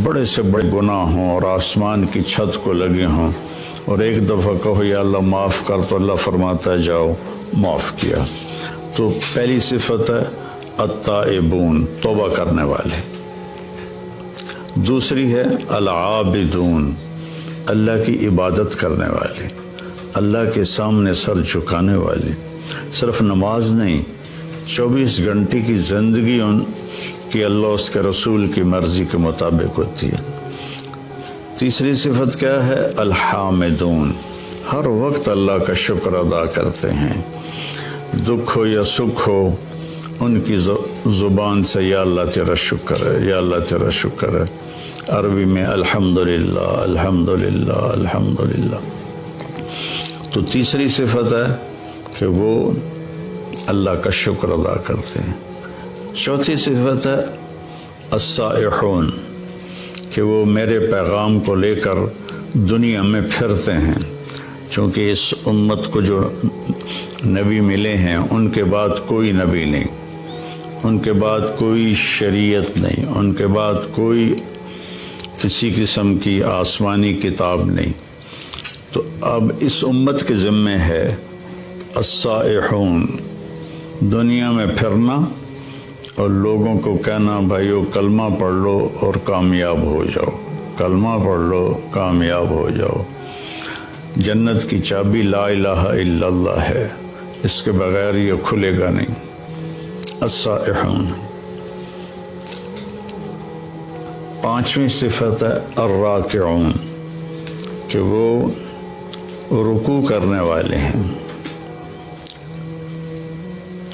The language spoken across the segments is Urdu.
بڑے سے بڑے گناہ ہوں اور آسمان کی چھت کو لگے ہوں اور ایک دفعہ کہو یا اللہ معاف کر تو اللہ فرماتا ہے جاؤ معاف کیا۔ تو پہلی صفت ہے التائبون، توبہ کرنے والے۔ دوسری ہے العابدون، اللہ کی عبادت کرنے والے، اللہ کے سامنے سر جھکانے والے۔ صرف نماز نہیں، 24 گھنٹے کی زندگی ان کی اللہ اس کے رسول کی مرضی کے مطابق ہوتی ہے۔ تیسری صفت کیا ہے؟ الحامدون، ہر وقت اللہ کا شکر ادا کرتے ہیں، دکھ ہو یا سکھ ہو ان کی زبان سے یا اللہ تیرا شکر ہے، یا اللہ تیرا شکر ہے۔ عربی میں الحمدللہ الحمدللہ الحمدللہ۔ تو تیسری صفت ہے کہ وہ اللہ کا شکر ادا کرتے ہیں۔ چوتھی صفت ہے السائحون، کہ وہ میرے پیغام کو لے کر دنیا میں پھرتے ہیں، چونکہ اس امت کو جو نبی ملے ہیں ان کے بعد کوئی نبی نہیں، ان کے بعد کوئی شریعت نہیں، ان کے بعد کوئی کسی قسم کی آسمانی کتاب نہیں۔ تو اب اس امت کے ذمے ہے السائحون، دنیا میں پھرنا اور لوگوں کو کہنا بھائیو کلمہ پڑھ لو اور کامیاب ہو جاؤ، کلمہ پڑھ لو کامیاب ہو جاؤ۔ جنت کی چابی لا الہ الا اللہ ہے، اس کے بغیر یہ کھلے گا نہیں۔ السائحون۔ پانچویں صفت ہے الراکعون، کہ وہ رکوع کرنے والے ہیں۔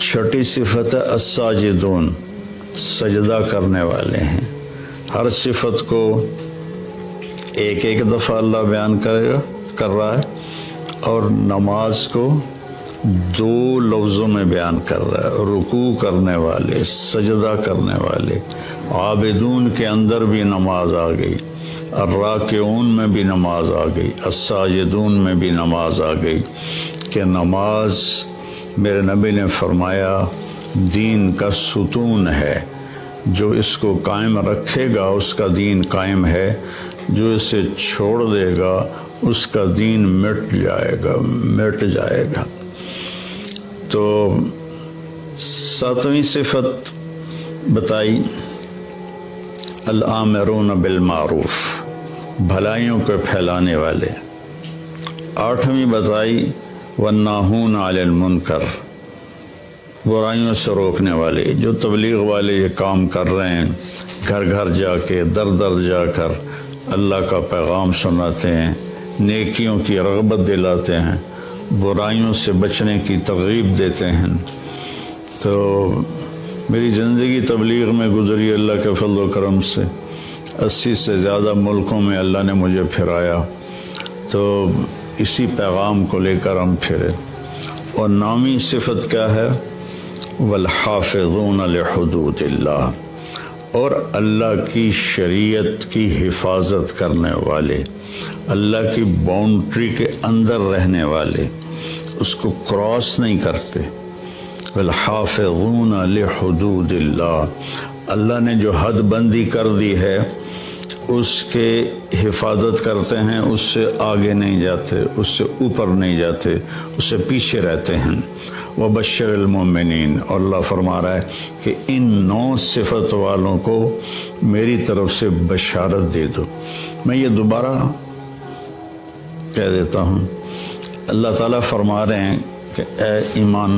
چھٹی صفت ہے الساجدون، سجدہ کرنے والے ہیں۔ ہر صفت کو ایک ایک دفعہ اللہ بیان کر رہا ہے اور نماز کو 2 لفظوں میں بیان کر رہا ہے، رکوع کرنے والے، سجدہ کرنے والے۔ عابدون کے اندر بھی نماز آ گئی، الراکعون میں بھی نماز آ گئی، الساجدون میں بھی نماز آ گئی، کہ نماز میرے نبی نے فرمایا دین کا ستون ہے، جو اس کو قائم رکھے گا اس کا دین قائم ہے، جو اسے چھوڑ دے گا اس کا دین مٹ جائے گا۔ تو 7ویں صفت بتائی الآمرون بالمعروف، بھلائیوں کو پھیلانے والے۔ 8ویں بتائی والناہون علی المنکر، برائیوں سے روکنے والے۔ جو تبلیغ والے یہ کام کر رہے ہیں، گھر گھر جا کے در در جا کر اللہ کا پیغام سناتے ہیں، نیکیوں کی رغبت دلاتے ہیں، برائیوں سے بچنے کی ترغیب دیتے ہیں۔ تو میری زندگی تبلیغ میں گزری اللہ کے فضل و کرم سے، 80 سے زیادہ ملکوں میں اللہ نے مجھے پھرایا، تو اسی پیغام کو لے کر ہم پھرے۔ اور 9ویں صفت کیا ہے؟ والحافظون لحدود اللہ، اور اللہ کی شریعت کی حفاظت کرنے والے، اللہ کی باؤنڈری کے اندر رہنے والے، اس کو کراس نہیں کرتے۔ والحافظون لحدود اللہ، اللہ نے جو حد بندی کر دی ہے اس کے حفاظت کرتے ہیں، اس سے آگے نہیں جاتے، اس سے اوپر نہیں جاتے، اس سے پیچھے رہتے ہیں۔ وبشر المؤمنین، اور اللہ فرما رہا ہے کہ ان 9 صفت والوں کو میری طرف سے بشارت دے دو۔ میں یہ دوبارہ کہہ دیتا ہوں، اللہ تعالیٰ فرما رہے ہیں کہ اے ایمان